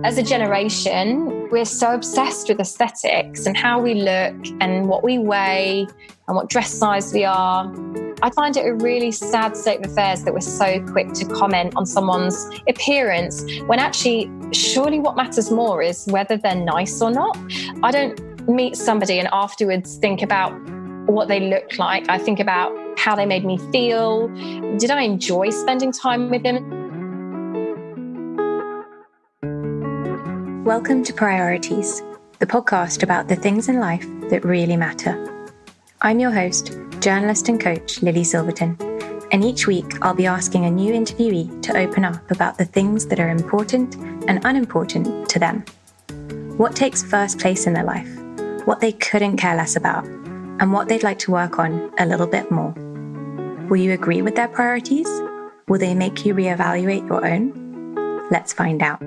As a generation, we're so obsessed with aesthetics and how we look and what we weigh and what dress size we are. I find it a really sad state of affairs that we're so quick to comment on someone's appearance when actually, surely what matters more is whether they're nice or not. I don't meet somebody and afterwards think about what they look like. I think about how they made me feel. Did I enjoy spending time with them? Welcome to Priorities, the podcast about the things in life that really matter. I'm your host, journalist and coach Lily Silverton, and each week I'll be asking a new interviewee to open up about the things that are important and unimportant to them. What takes first place in their life, what they couldn't care less about, and what they'd like to work on a little bit more. Will you agree with their priorities? Will they make you reevaluate your own? Let's find out.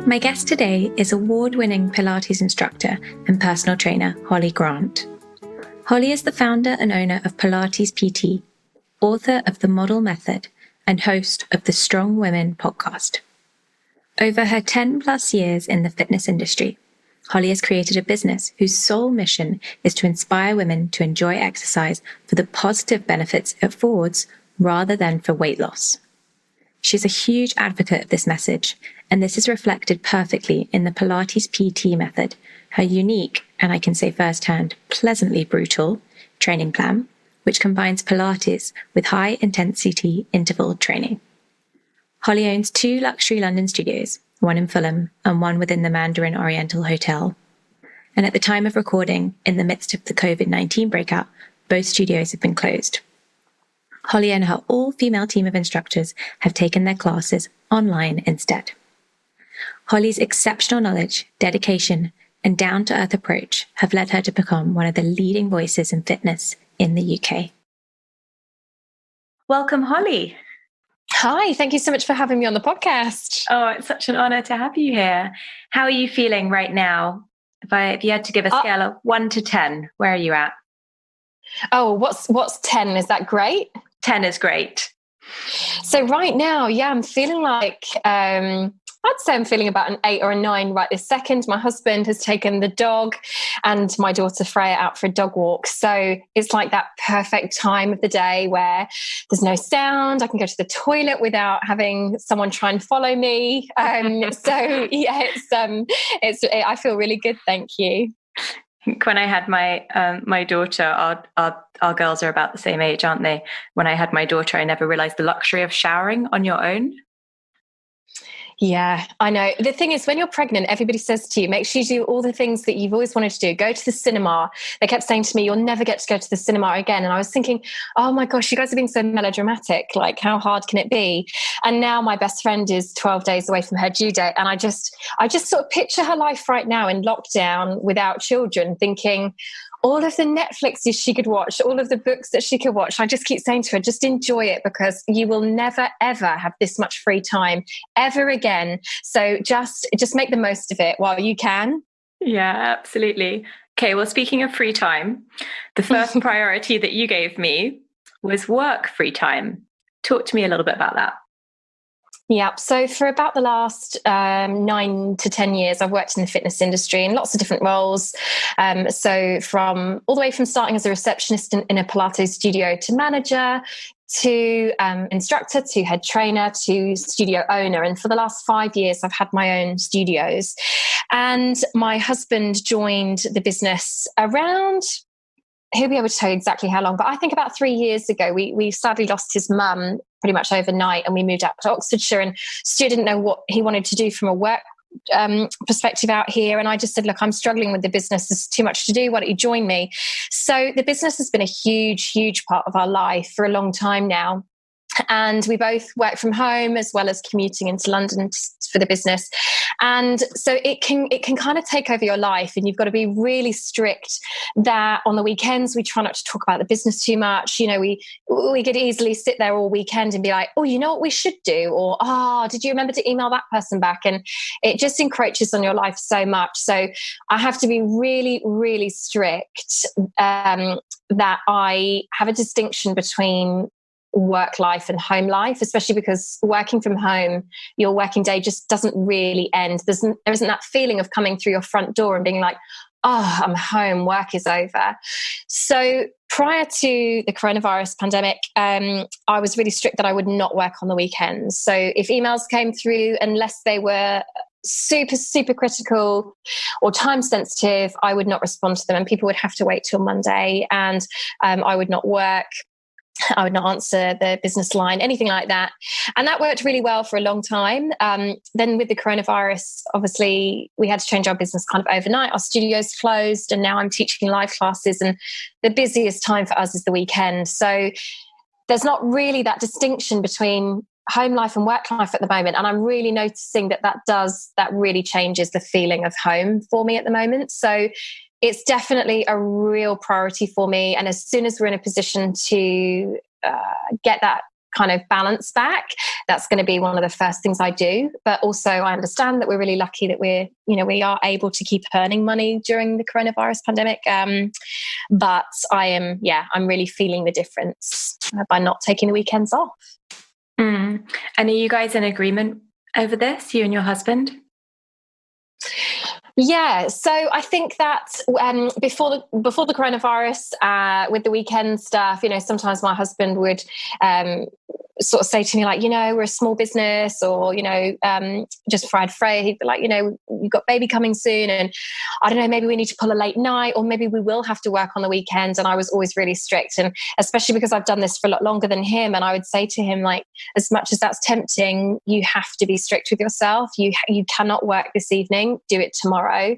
My guest today is award-winning Pilates instructor and personal trainer, Hollie Grant. Hollie is the founder and owner of Pilates PT, author of The Model Method, and host of the Strong Women podcast. Over her 10 plus years in the fitness industry, Hollie has created a business whose sole mission is to inspire women to enjoy exercise for the positive benefits it affords rather than for weight loss. She's a huge advocate of this message, and this is reflected perfectly in the Pilates PT method, her unique, and I can say firsthand, pleasantly brutal training plan, which combines Pilates with high-intensity interval training. Hollie owns 2 luxury London studios, one in Fulham and one within the Mandarin Oriental Hotel. And at the time of recording, in the midst of the COVID-19 breakout, both studios have been closed. Hollie and her all-female team of instructors have taken their classes online instead. Hollie's exceptional knowledge, dedication, and down-to-earth approach have led her to become one of the leading voices in fitness in the UK. Welcome, Hollie. Hi, thank you so much for having me on the podcast. Oh, it's such an honor to have you here. How are you feeling right now? If you had to give a scale of 1 to 10, where are you at? Oh, what's 10? Is that great? 10 is great. So right now, I'm feeling like, I'd say I'm feeling about an 8 or a 9 right this second. My husband has taken the dog and my daughter Freya out for a dog walk. So it's like that perfect time of the day where there's no sound. I can go to the toilet without having someone try and follow me. I feel really good. Thank you. When I had my daughter, our girls are about the same age, aren't they? When I had my daughter, I never realized the luxury of showering on your own. Yeah, I know. The thing is, when you're pregnant, everybody says to you, make sure you do all the things that you've always wanted to do. Go to the cinema. They kept saying to me, you'll never get to go to the cinema again. And I was thinking, oh my gosh, you guys are being so melodramatic. Like, how hard can it be? And now my best friend is 12 days away from her due date. And I just sort of picture her life right now in lockdown without children, thinking, all of the Netflixes she could watch, all of the books that she could watch. I just keep saying to her, just enjoy it, because you will never, ever have this much free time ever again. So just make the most of it while you can. Yeah, absolutely. Okay, well, speaking of free time, the first priority that you gave me was work free time. Talk to me a little bit about that. Yeah. So for about the last 9 to 10 years, I've worked in the fitness industry in lots of different roles. So from all the way from starting as a receptionist in a Pilates studio to manager, to instructor, to head trainer, to studio owner. And for the last 5 years, I've had my own studios. And my husband joined the business around, he'll be able to tell you exactly how long, but I think about 3 years ago, we sadly lost his mum pretty much overnight, and we moved out to Oxfordshire, and Stu didn't know what he wanted to do from a work perspective out here. And I just said, look, I'm struggling with the business. There's too much to do. Why don't you join me? So the business has been a huge, huge part of our life for a long time now. And we both work from home as well as commuting into London for the business. And so it can kind of take over your life, and you've got to be really strict that on the weekends we try not to talk about the business too much. You know, we could easily sit there all weekend and be like, oh, you know what we should do? Or, did you remember to email that person back? And it just encroaches on your life so much. So I have to be really, really strict that I have a distinction between work life and home life, especially because working from home, your working day just doesn't really end. There isn't that feeling of coming through your front door and being like, oh, I'm home, work is over. So prior to the coronavirus pandemic, I was really strict that I would not work on the weekends. So if emails came through, unless they were super critical or time sensitive, I would not respond to them, and people would have to wait till Monday, and I would not work. I would not answer the business line, anything like that. And that worked really well for a long time. Then with the coronavirus, obviously, we had to change our business kind of overnight. Our studios closed, and now I'm teaching live classes, and the busiest time for us is the weekend. So there's not really that distinction between home life and work life at the moment. And I'm really noticing that really changes the feeling of home for me at the moment. So it's definitely a real priority for me. And as soon as we're in a position to get that kind of balance back, that's going to be one of the first things I do. But also I understand that we're really lucky that we are able to keep earning money during the coronavirus pandemic. But I'm really feeling the difference by not taking the weekends off. And are you guys in agreement over this, you and your husband? Yeah, so I think that before the coronavirus, with the weekend stuff, sometimes my husband would sort of say to me like, we're a small business, or just before I had Freya, he'd be like, you've got baby coming soon, and I don't know, maybe we need to pull a late night, or maybe we will have to work on the weekends. And I was always really strict, and especially because I've done this for a lot longer than him. And I would say to him, like, as much as that's tempting, you have to be strict with yourself. You cannot work this evening. Do it tomorrow.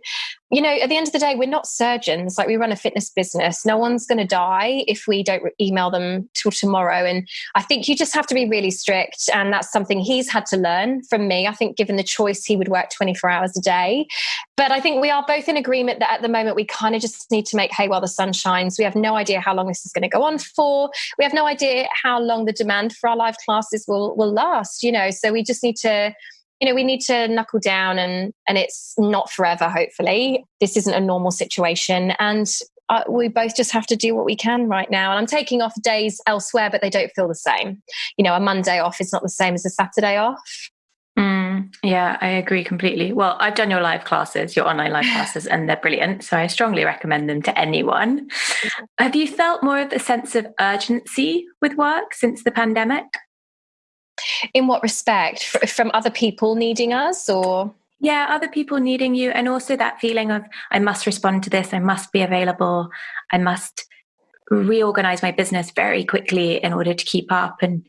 At the end of the day, we're not surgeons. Like, we run a fitness business. No one's going to die if we don't email them till tomorrow. And I think you just have to be really strict. And that's something he's had to learn from me. I think given the choice, he would work 24 hours a day. But I think we are both in agreement that at the moment, we kind of just need to make hay while the sun shines. We have no idea how long this is going to go on for. We have no idea how long the demand for our live classes will last, so we just need to we need to knuckle down, and it's not forever, hopefully. This isn't a normal situation. And we both just have to do what we can right now. And I'm taking off days elsewhere, but they don't feel the same. A Monday off is not the same as a Saturday off. Yeah, I agree completely. Well, I've done your live classes, your online live classes, and they're brilliant. So I strongly recommend them to anyone. Have you felt more of a sense of urgency with work since the pandemic? In what respect? From other people needing us, or? Yeah, other people needing you. And also that feeling of, I must respond to this. I must be available. I must reorganize my business very quickly in order to keep up. And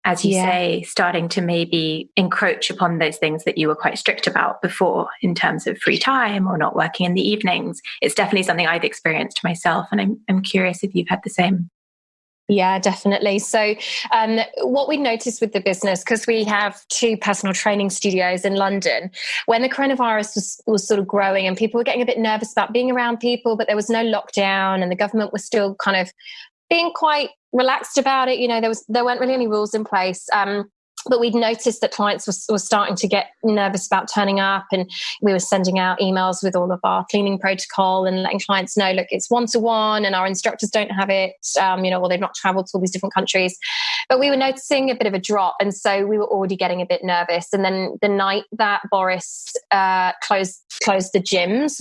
as you say, starting to maybe encroach upon those things that you were quite strict about before in terms of free time or not working in the evenings. It's definitely something I've experienced myself. And I'm curious if you've had the same. Yeah, definitely. So what we noticed with the business, because we have 2 personal training studios in London, when the coronavirus was sort of growing and people were getting a bit nervous about being around people, but there was no lockdown and the government was still kind of being quite relaxed about it. There weren't really any rules in place. But we'd noticed that clients were starting to get nervous about turning up, and we were sending out emails with all of our cleaning protocol and letting clients know, look, it's 1-to-1 and our instructors don't have it, or they've not traveled to all these different countries. But we were noticing a bit of a drop. And so we were already getting a bit nervous. And then the night that Boris closed the gyms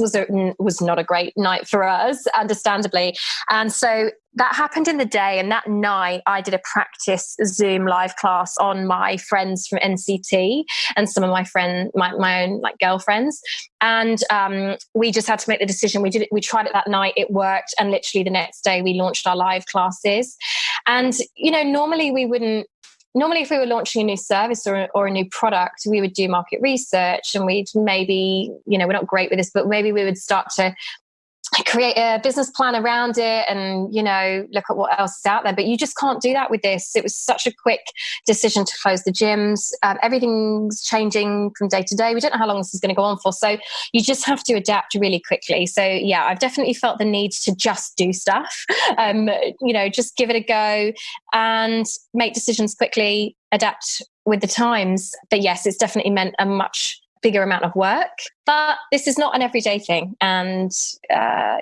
was not a great night for us, understandably. And so that happened in the day, and that night I did a practice Zoom live class on my friends from NCT and some of my own like girlfriends. And we just had to make the decision. We tried it that night. It worked. And literally the next day we launched our live classes. And, normally if we were launching a new service or a new product, we would do market research, and we'd maybe, we're not great with this, but maybe we would start to create a business plan around it and, look at what else is out there. But you just can't do that with this. It was such a quick decision to close the gyms. Everything's changing from day to day. We don't know how long this is going to go on for. So you just have to adapt really quickly. So yeah, I've definitely felt the need to just do stuff, just give it a go and make decisions quickly, adapt with the times. But yes, it's definitely meant a much bigger amount of work. But this is not an everyday thing. And,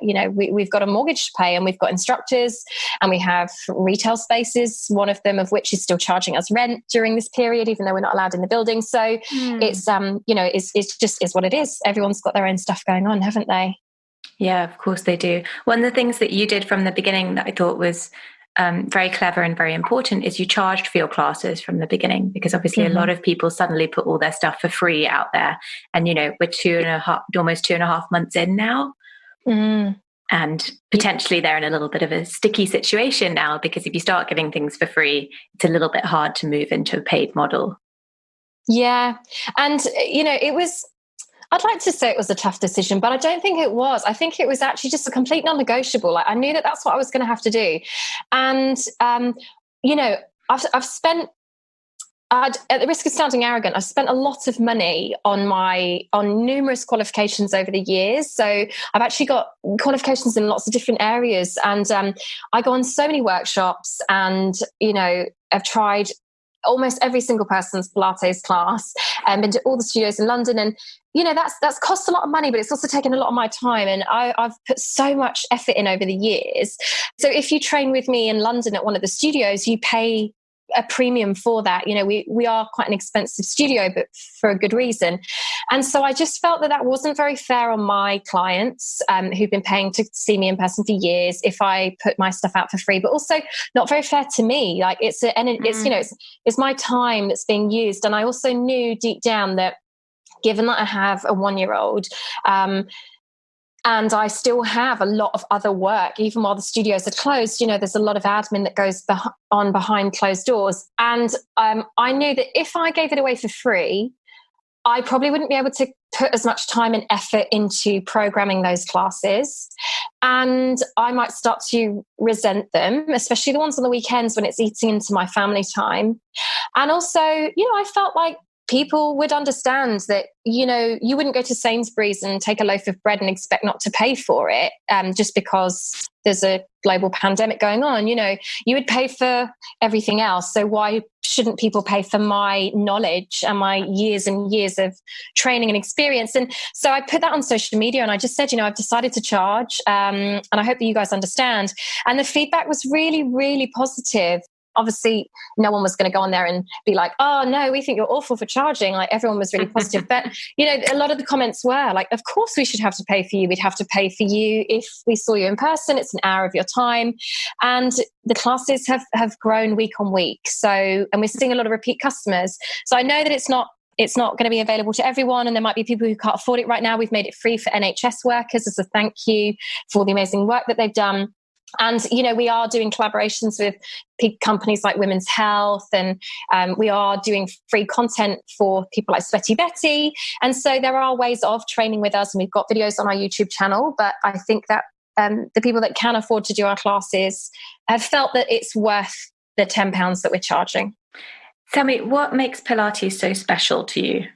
we've got a mortgage to pay, and we've got instructors, and we have retail spaces, one of them of which is still charging us rent during this period, even though we're not allowed in the building. So it's just is what it is. Everyone's got their own stuff going on, haven't they? Yeah, of course they do. One of the things that you did from the beginning that I thought was very clever and very important is you charged for your classes from the beginning, because obviously a lot of people suddenly put all their stuff for free out there. And, we're almost 2.5 months in now. And potentially they're in a little bit of a sticky situation now, because if you start giving things for free, it's a little bit hard to move into a paid model. Yeah. And, I'd like to say it was a tough decision, but I don't think it was. I think it was actually just a complete non-negotiable. Like, I knew that that's what I was going to have to do. And, I've spent, at the risk of sounding arrogant, I've spent a lot of money on numerous qualifications over the years. So I've actually got qualifications in lots of different areas. And I go on so many workshops, and, I've tried almost every single person's Pilates class, and been to all the studios in London. And, that's cost a lot of money, but it's also taken a lot of my time. And I've put so much effort in over the years. So if you train with me in London at one of the studios, you pay a premium for that. We are quite an expensive studio, but for a good reason. And so I just felt that wasn't very fair on my clients who've been paying to see me in person for years if I put my stuff out for free, but also not very fair to me. Like it's my time that's being used. And I also knew deep down that, given that I have a 1-year-old, and I still have a lot of other work, even while the studios are closed, there's a lot of admin that goes on behind closed doors. And I knew that if I gave it away for free, I probably wouldn't be able to put as much time and effort into programming those classes. And I might start to resent them, especially the ones on the weekends when it's eating into my family time. And also, I felt like people would understand that, you wouldn't go to Sainsbury's and take a loaf of bread and expect not to pay for it just because there's a global pandemic going on. You would pay for everything else. So why shouldn't people pay for my knowledge and my years and years of training and experience? And so I put that on social media, and I just said, I've decided to charge, and I hope that you guys understand. And the feedback was really, really positive. Obviously, no one was going to go on there and be like, oh, no, we think you're awful for charging. Like, everyone was really positive. But, a lot of the comments were like, of course we should have to pay for you. We'd have to pay for you if we saw you in person. It's an hour of your time. And the classes have grown week on week. So, and we're seeing a lot of repeat customers. So I know that it's not going to be available to everyone, and there might be people who can't afford it right now. We've made it free for NHS workers as a thank you for all the amazing work that they've done. And, we are doing collaborations with big companies like Women's Health, and we are doing free content for people like Sweaty Betty. And so there are ways of training with us, and we've got videos on our YouTube channel. But I think that the people that can afford to do our classes have felt that it's worth the £10 that we're charging. Tell me, what makes Pilates so special to you?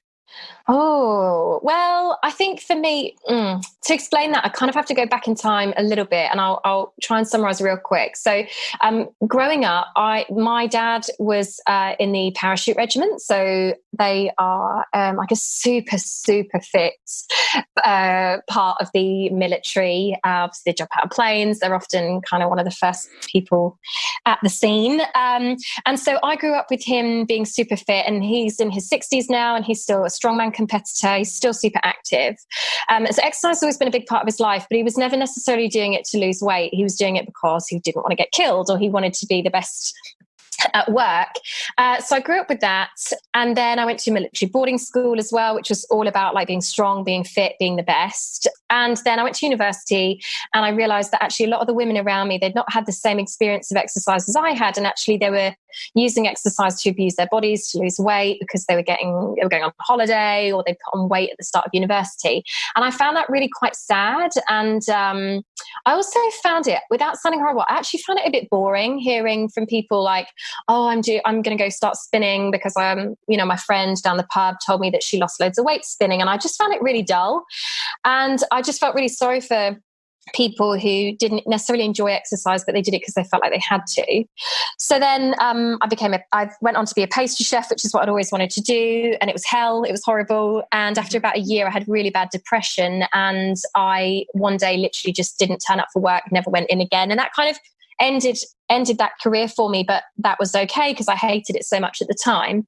Oh, well, I think for me, to explain that, I kind of have to go back in time a little bit, and I'll try and summarize real quick. So growing up, my dad was in the parachute regiment. So they are like a super, super fit part of the military. They jump out of planes. They're often kind of one of the first people at the scene. And so I grew up with him being super fit, and he's in his 60s now, and he's still a strongman competitor. He's still super active. So exercise has always been a big part of his life, but he was never necessarily doing it to lose weight. He was doing it because he didn't want to get killed, or he wanted to be the best at work. So I grew up with that. And then I went to military boarding school as well, which was all about like being strong, being fit, being the best. And then I went to university, and I realized that actually a lot of the women around me, they'd not had the same experience of exercise as I had. And actually they were using exercise to abuse their bodies, to lose weight, because they were going on holiday, or they put on weight at the start of university. And I found that really quite sad. And I also found it, without sounding horrible, I actually found it a bit boring hearing from people like, oh, I'm going to go start spinning because my friend down the pub told me that she lost loads of weight spinning. And I just found it really dull. And I just felt really sorry for people who didn't necessarily enjoy exercise, but they did it because they felt like they had to. So then I went on to be a pastry chef, which is what I'd always wanted to do. And it was hell. It was horrible. And after about a year, I had really bad depression. And I one day literally just didn't turn up for work, never went in again. And that kind of ended that career for me, but that was okay because I hated it so much at the time.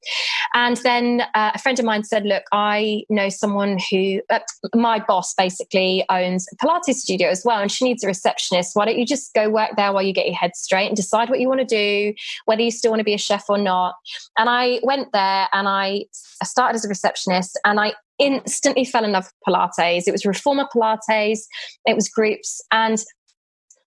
And then a friend of mine said, look, I know someone who, my boss basically owns a Pilates studio as well, and she needs a receptionist. Why don't you just go work there while you get your head straight and decide what you want to do, whether you still want to be a chef or not. And I went there and I started as a receptionist, and I instantly fell in love with Pilates. It was reformer Pilates, it was groups, and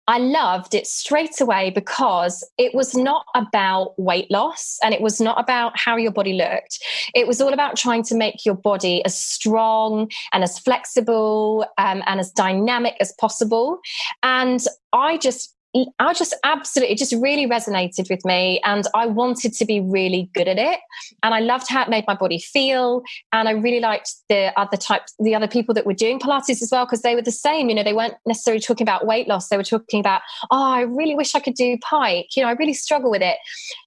I loved it straight away because it was not about weight loss and it was not about how your body looked. It was all about trying to make your body as strong and as flexible and as dynamic as possible. And I just absolutely, it just really resonated with me, and I wanted to be really good at it. And I loved how it made my body feel. And I really liked the other people that were doing Pilates as well, because they were the same. You know, they weren't necessarily talking about weight loss. They were talking about, I really wish I could do pike. You know, I really struggle with it.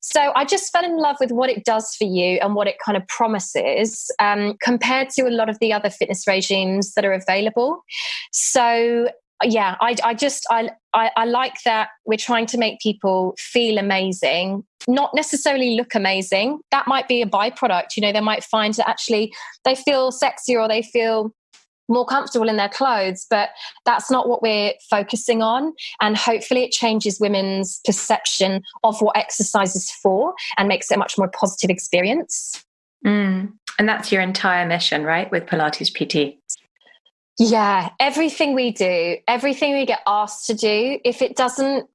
So I just fell in love with what it does for you and what it kind of promises, compared to a lot of the other fitness regimes that are available. So yeah, I like that we're trying to make people feel amazing, not necessarily look amazing. That might be a byproduct. You know, they might find that actually they feel sexier or they feel more comfortable in their clothes, but that's not what we're focusing on. And hopefully it changes women's perception of what exercise is for and makes it a much more positive experience. And that's your entire mission, right? With Pilates PT. Yeah, everything we do, everything we get asked to do, if it doesn't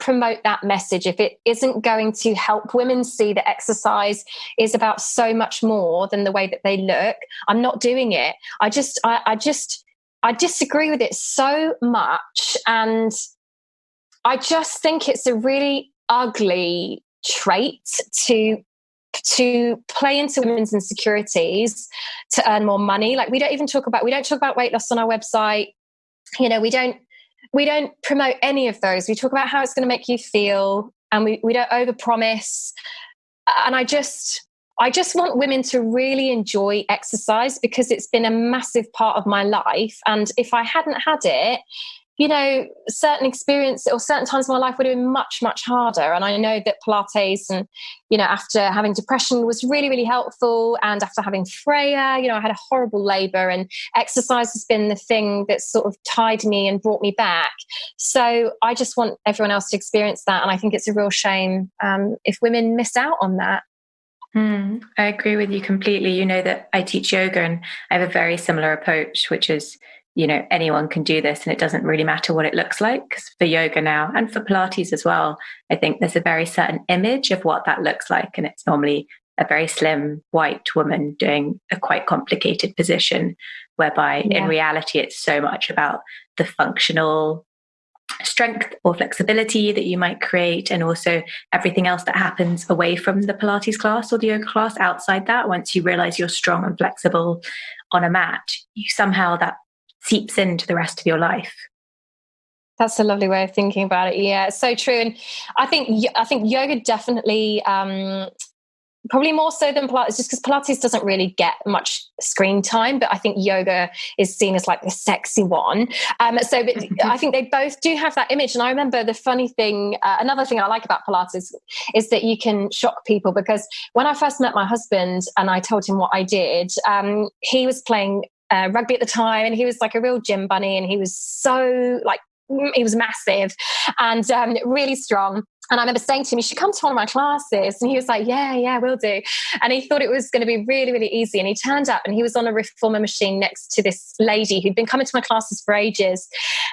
promote that message, if it isn't going to help women see that exercise is about so much more than the way that they look, I'm not doing it. I disagree with it so much. And I just think it's a really ugly trait to play into women's insecurities to earn more money. Like we don't talk about weight loss on our website. You know, we don't promote any of those. We talk about how it's going to make you feel, and we don't overpromise. And I just want women to really enjoy exercise because it's been a massive part of my life. And if I hadn't had it, you know, certain experience or certain times of my life would have been much, much harder. And I know that Pilates and, you know, after having depression was really, really helpful. And after having Freya, you know, I had a horrible labor, and exercise has been the thing that sort of tied me and brought me back. So I just want everyone else to experience that. And I think it's a real shame if women miss out on that. I agree with you completely. You know that I teach yoga and I have a very similar approach, which is, you know, anyone can do this and it doesn't really matter what it looks like. 'Cause for yoga now and for Pilates as well, I think there's a very certain image of what that looks like. And it's normally a very slim white woman doing a quite complicated position, whereby in reality, it's so much about the functional strength or flexibility that you might create, and also everything else that happens away from the Pilates class or the yoga class outside that. Once you realize you're strong and flexible on a mat, you somehow that seeps into the rest of your life. That's a lovely way of thinking about it. Yeah, it's so true. And I think yoga definitely, probably more so than Pilates, just because Pilates doesn't really get much screen time, but I think yoga is seen as like the sexy one. But I think they both do have that image. And I remember the funny thing, another thing I like about Pilates is that you can shock people, because when I first met my husband and I told him what I did, he was playing rugby at the time, and he was like a real gym bunny, and he was he was massive and really strong. And I remember saying to him, you should come to one of my classes. And he was like, yeah, will do. And he thought it was going to be really, really easy. And he turned up and he was on a reformer machine next to this lady who'd been coming to my classes for ages.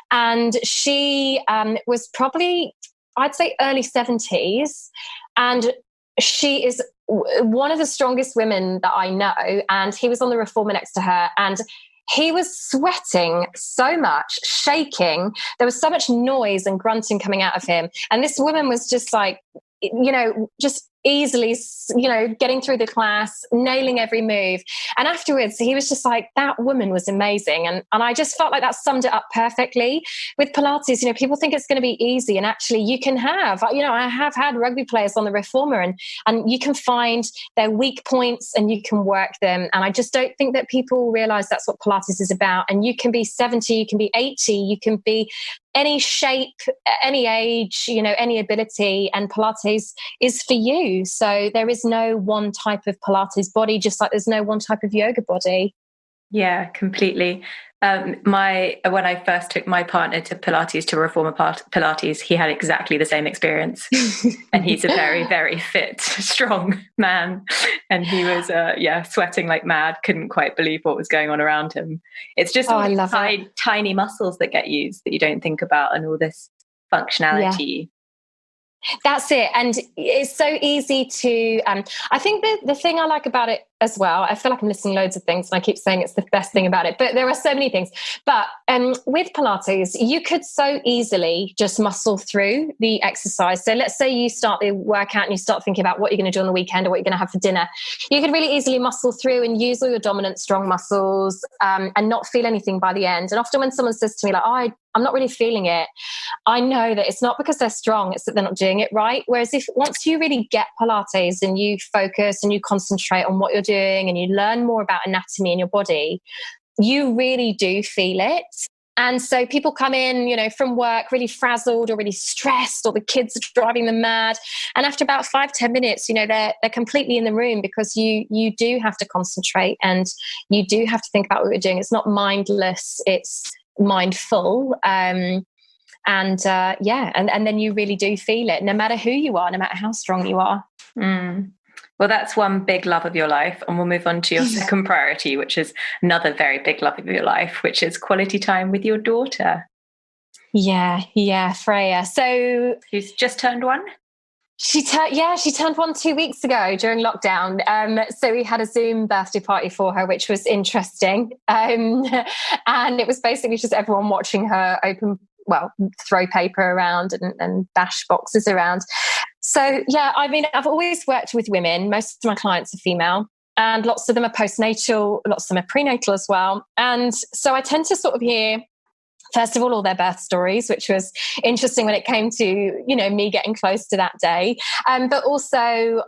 And she was probably, I'd say, early 70s. And she is one of the strongest women that I know. And he was on the reformer next to her. And he was sweating so much, shaking. There was so much noise and grunting coming out of him. And this woman was just like, you know, just easily, getting through the class, nailing every move. And afterwards, he was just like, that woman was amazing. And I just felt like that summed it up perfectly. With Pilates, people think it's going to be easy. And actually you can have, I have had rugby players on the reformer, and you can find their weak points and you can work them. And I just don't think that people realize that's what Pilates is about. And you can be 70, you can be 80, you can be any shape, any age, any ability, and Pilates is for you. So there is no one type of Pilates body, just like there's no one type of yoga body. Yeah, completely. When I first took my partner to Pilates, to reformer Pilates, he had exactly the same experience. And he's a very, very fit, strong man. And he was, sweating like mad, couldn't quite believe what was going on around him. It's just all these tiny muscles that get used that you don't think about, and all this functionality. Yeah. That's it. And it's so easy to, I think the thing I like about it as well, I feel like I'm listing loads of things and I keep saying it's the best thing about it, but there are so many things. But with Pilates, you could so easily just muscle through the exercise. So let's say you start the workout and you start thinking about what you're going to do on the weekend or what you're going to have for dinner. You could really easily muscle through and use all your dominant strong muscles and not feel anything by the end. And often when someone says to me, like, I'm not really feeling it, I know that it's not because they're strong, it's that they're not doing it right. Whereas once you really get Pilates and you focus and you concentrate on what you're doing and you learn more about anatomy in your body, you really do feel it. And so people come in, from work really frazzled or really stressed, or the kids are driving them mad. And after about 5-10 minutes, they're completely in the room, because you do have to concentrate and you do have to think about what you're doing. It's not mindless, it's mindful. And then you really do feel it, no matter who you are, no matter how strong you are. Well, that's one big love of your life. And we'll move on to your second priority, which is another very big love of your life, which is quality time with your daughter. Yeah, Freya. So who's just turned 1? She turned 1 2 weeks ago during lockdown. So we had a Zoom birthday party for her, which was interesting. And it was basically just everyone watching her throw paper around and bash boxes around. So, I've always worked with women. Most of my clients are female, and lots of them are postnatal, lots of them are prenatal as well. And so I tend to sort of hear, first of all their birth stories, which was interesting when it came to, me getting close to that day. But also,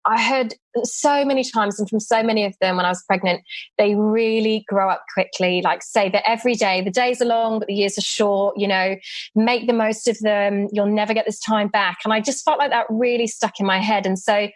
I heard so many times, and from so many of them when I was pregnant, they really grow up quickly. Like, say that every day, the days are long, but the years are short, make the most of them. You'll never get this time back. And I just felt like that really stuck in my head. And so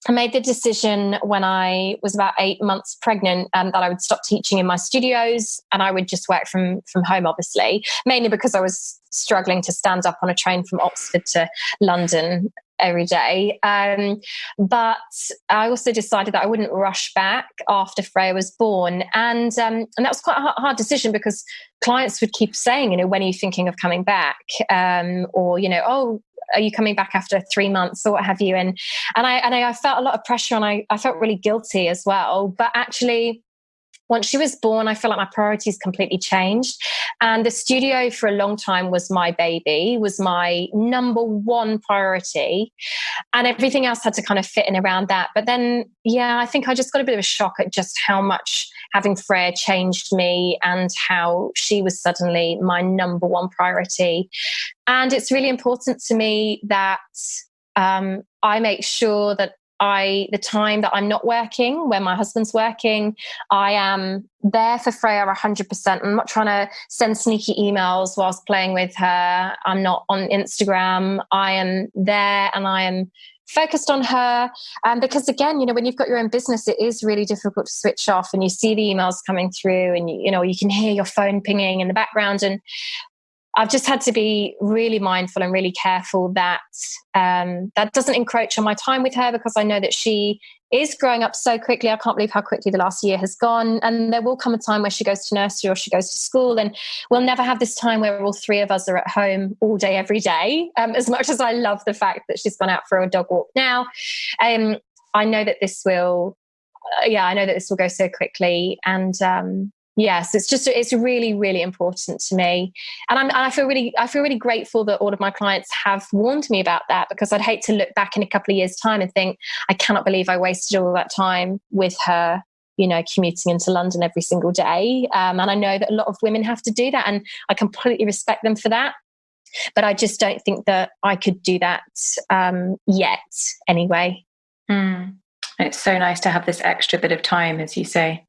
I made the decision when I was about 8 months pregnant that I would stop teaching in my studios and I would just work from home, obviously, mainly because I was struggling to stand up on a train from Oxford to London every day. But I also decided that I wouldn't rush back after Freya was born. And that was quite a hard decision, because clients would keep saying, when are you thinking of coming back? Or, are you coming back after 3 months or what have you? And I felt a lot of pressure, and I felt really guilty as well. But actually, once she was born, I feel like my priorities completely changed. And the studio for a long time was my baby, was my number one priority. And everything else had to kind of fit in around that. But then, I think I just got a bit of a shock at just how much having Freya changed me, and how she was suddenly my number one priority. And it's really important to me that I make sure that the time that I'm not working, when my husband's working, I am there for Freya 100%. I'm not trying to send sneaky emails whilst playing with her. I'm not on Instagram. I am there and I am focused on her. Because again, when you've got your own business, it is really difficult to switch off, and you see the emails coming through, and you can hear your phone pinging in the background. And I've just had to be really mindful and really careful that that doesn't encroach on my time with her, because I know that she is growing up so quickly. I can't believe how quickly the last year has gone. And there will come a time where she goes to nursery or she goes to school, and we'll never have this time where all three of us are at home all day, every day. As much as I love the fact that she's gone out for a dog walk now, I know that this will go so quickly. And Yes, it's really, really important to me. And I feel really grateful that all of my clients have warned me about that, because I'd hate to look back in a couple of years' time and think, I cannot believe I wasted all that time with her, commuting into London every single day. And I know that a lot of women have to do that, and I completely respect them for that. But I just don't think that I could do that yet anyway. It's so nice to have this extra bit of time, as you say.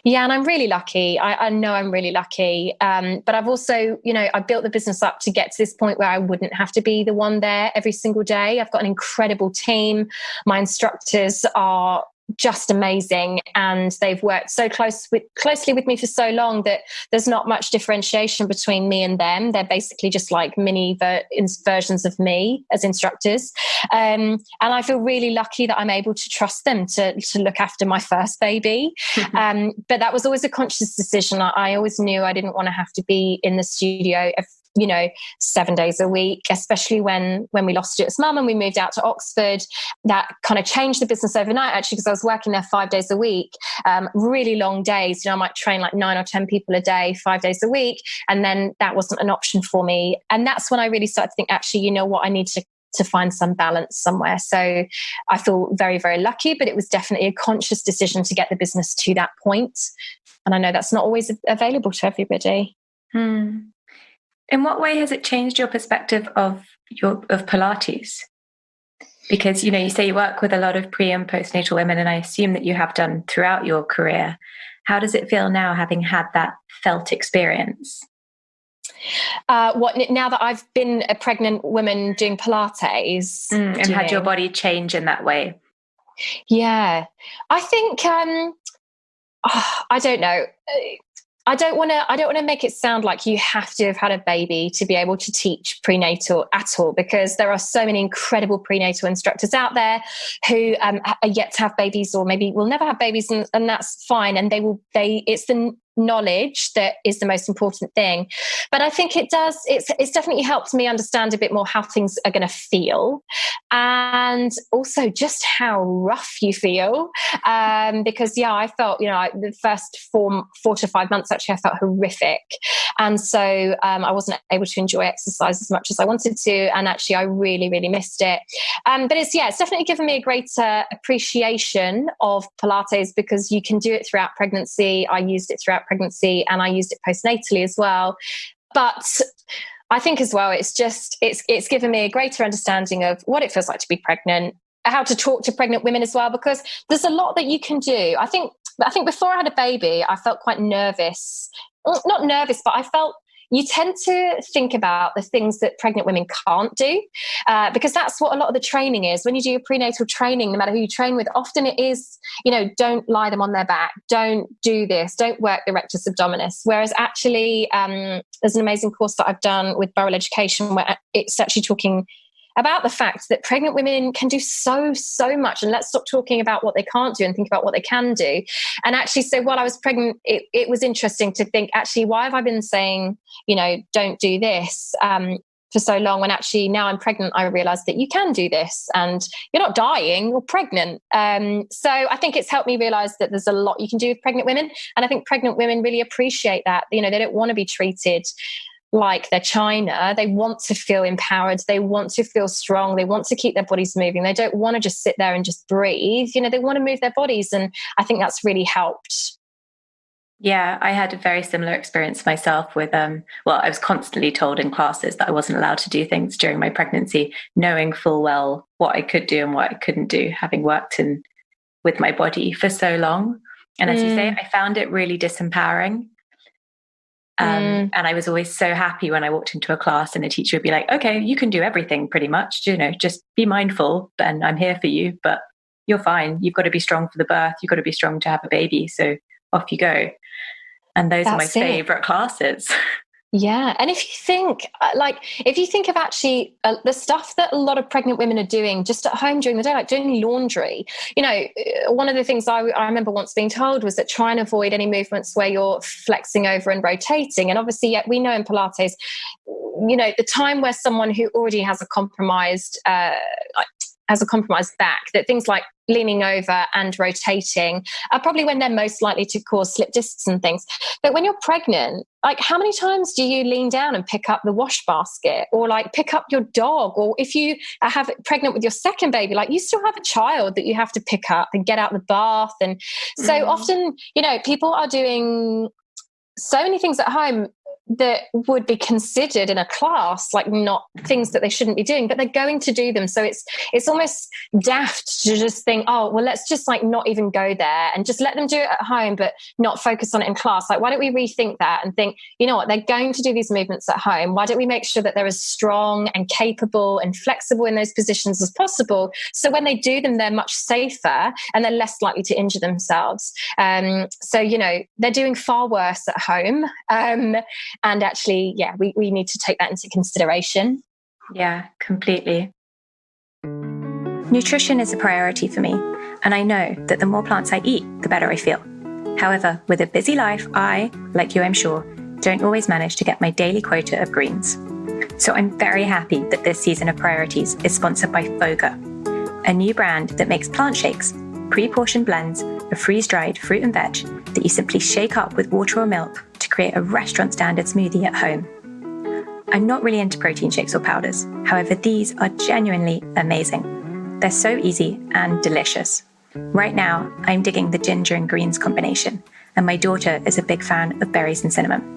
Yeah, and I'm really lucky. I know I'm really lucky. But I've also, I built the business up to get to this point where I wouldn't have to be the one there every single day. I've got an incredible team. My instructors are just amazing, and they've worked so closely with me for so long that there's not much differentiation between me and them. They're basically just like mini versions of me as instructors, and I feel really lucky that I'm able to trust them to look after my first baby. But that was always a conscious decision. I always knew I didn't want to have to be in the studio 7 days a week, especially when we lost Stuart's mum and we moved out to Oxford. That kind of changed the business overnight, actually, because I was working there 5 days a week, really long days. I might train like 9 or 10 people a day, 5 days a week. And then that wasn't an option for me. And that's when I really started to think, actually, you know what, I need to find some balance somewhere. So I feel very, very lucky, but it was definitely a conscious decision to get the business to that point. And I know that's not always available to everybody. In what way has it changed your perspective of Pilates? Because, you say you work with a lot of pre and postnatal women, and I assume that you have done throughout your career. How does it feel now, having had that felt experience? What now that I've been a pregnant woman doing Pilates and had your body change in that way? Yeah, I think I don't know. I don't want to make it sound like you have to have had a baby to be able to teach prenatal at all, because there are so many incredible prenatal instructors out there who are yet to have babies, or maybe will never have babies, and that's fine. And it's the knowledge that is the most important thing. But I think it's definitely helped me understand a bit more how things are going to feel, and also just how rough you feel. Because I felt, the first 4 to 5 months, actually, I felt horrific. And so I wasn't able to enjoy exercise as much as I wanted to. And actually, I really, really missed it. But it's definitely given me a greater appreciation of Pilates, because you can do it throughout pregnancy. I used it throughout pregnancy, and I used it postnatally as well. But I think as well, it's given me a greater understanding of what it feels like to be pregnant, how to talk to pregnant women as well, because there's a lot that you can do. I think before I had a baby, I felt quite nervous. Not nervous, but I felt you tend to think about the things that pregnant women can't do, because that's what a lot of the training is. When you do your prenatal training, no matter who you train with, often it is, don't lie them on their back, don't do this, don't work the rectus abdominis. Whereas actually, there's an amazing course that I've done with Borough Education where it's actually talking about the fact that pregnant women can do so much, and let's stop talking about what they can't do and think about what they can do. And actually, so while I was pregnant, it was interesting to think, actually, why have I been saying, don't do this for so long, when actually now I'm pregnant, I realized that you can do this, and you're not dying, you're pregnant. So I think it's helped me realize that there's a lot you can do with pregnant women. And I think pregnant women really appreciate that. They don't want to be treated like they're China. They want to feel empowered. They want to feel strong. They want to keep their bodies moving. They don't want to just sit there and just breathe. They want to move their bodies. And I think that's really helped. Yeah, I had a very similar experience myself with, I was constantly told in classes that I wasn't allowed to do things during my pregnancy, knowing full well what I could do and what I couldn't do, having worked with my body for so long. And as you say, I found it really disempowering. And I was always so happy when I walked into a class and a teacher would be like, okay, you can do everything pretty much, just be mindful, and I'm here for you, but you're fine. You've got to be strong for the birth. You've got to be strong to have a baby. So off you go. And those are my favorite classes. Yeah. And if you think of actually the stuff that a lot of pregnant women are doing just at home during the day, like doing laundry, one of the things I remember once being told was that try and avoid any movements where you're flexing over and rotating. And obviously, we know in Pilates, the time where someone who already has a compromised as a compromised back, that things like leaning over and rotating are probably when they're most likely to cause slip discs and things. But when you're pregnant, like, how many times do you lean down and pick up the wash basket, or like pick up your dog? Or if you are pregnant with your second baby, like, you still have a child that you have to pick up and get out the bath. And so often, people are doing so many things at home that would be considered in a class like not things that they shouldn't be doing, but they're going to do them. So it's almost daft to just think, oh, well, let's just like not even go there and just let them do it at home, but not focus on it in class. Like, why don't we rethink that and think, you know what, they're going to do these movements at home. Why don't we make sure that they're as strong and capable and flexible in those positions as possible? So when they do them, they're much safer and they're less likely to injure themselves. So, they're doing far worse at home. And actually, we need to take that into consideration. Yeah, completely. Nutrition is a priority for me, and I know that the more plants I eat, the better I feel. However, with a busy life, I, like you I'm sure, don't always manage to get my daily quota of greens. So I'm very happy that this season of Priorities is sponsored by Foga, a new brand that makes plant shakes, pre-portioned blends of freeze-dried fruit and veg that you simply shake up with water or milk to create a restaurant-standard smoothie at home. I'm not really into protein shakes or powders. However, these are genuinely amazing. They're so easy and delicious. Right now, I'm digging the ginger and greens combination, and my daughter is a big fan of berries and cinnamon.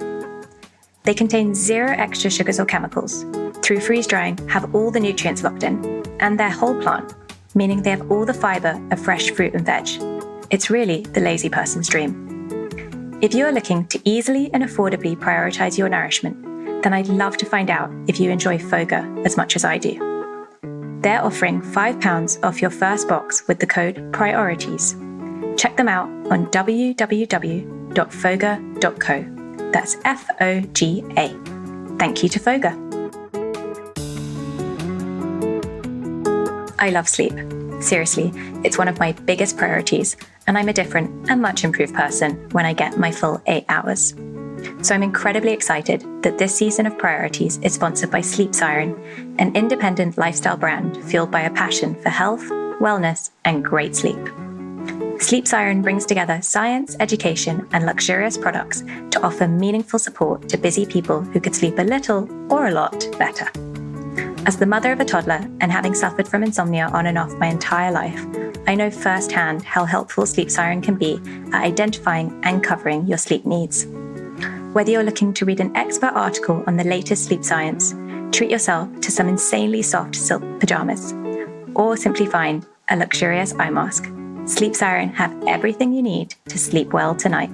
They contain 0 extra sugars or chemicals. Through freeze-drying, have all the nutrients locked in, and they're whole plant, meaning they have all the fiber of fresh fruit and veg. It's really the lazy person's dream. If you're looking to easily and affordably prioritize your nourishment, then I'd love to find out if you enjoy Foga as much as I do. They're offering £5 off your first box with the code PRIORITIES. Check them out on www.foga.co. That's Foga. Thank you to Foga. I love sleep. Seriously, it's one of my biggest priorities, and I'm a different and much improved person when I get my full 8 hours. So I'm incredibly excited that this season of Priorities is sponsored by Sleep Siren, an independent lifestyle brand fueled by a passion for health, wellness, and great sleep. Sleep Siren brings together science, education, and luxurious products to offer meaningful support to busy people who could sleep a little or a lot better. As the mother of a toddler and having suffered from insomnia on and off my entire life, I know firsthand how helpful Sleep Siren can be at identifying and covering your sleep needs. Whether you're looking to read an expert article on the latest sleep science, treat yourself to some insanely soft silk pajamas, or simply find a luxurious eye mask, Sleep Siren have everything you need to sleep well tonight.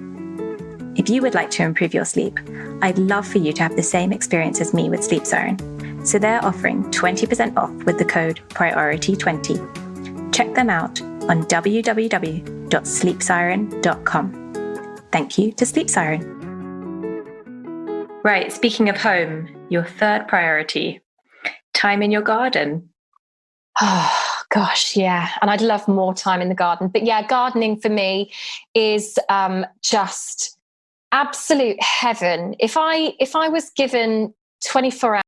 If you would like to improve your sleep, I'd love for you to have the same experience as me with Sleep Siren. So they're offering 20% off with the code PRIORITY20. Check them out on www.sleepsiren.com. Thank you to Sleep Siren. Right, speaking of home, your third priority, time in your garden. Oh, gosh, yeah. And I'd love more time in the garden. But yeah, gardening for me is just absolute heaven. If I was given 24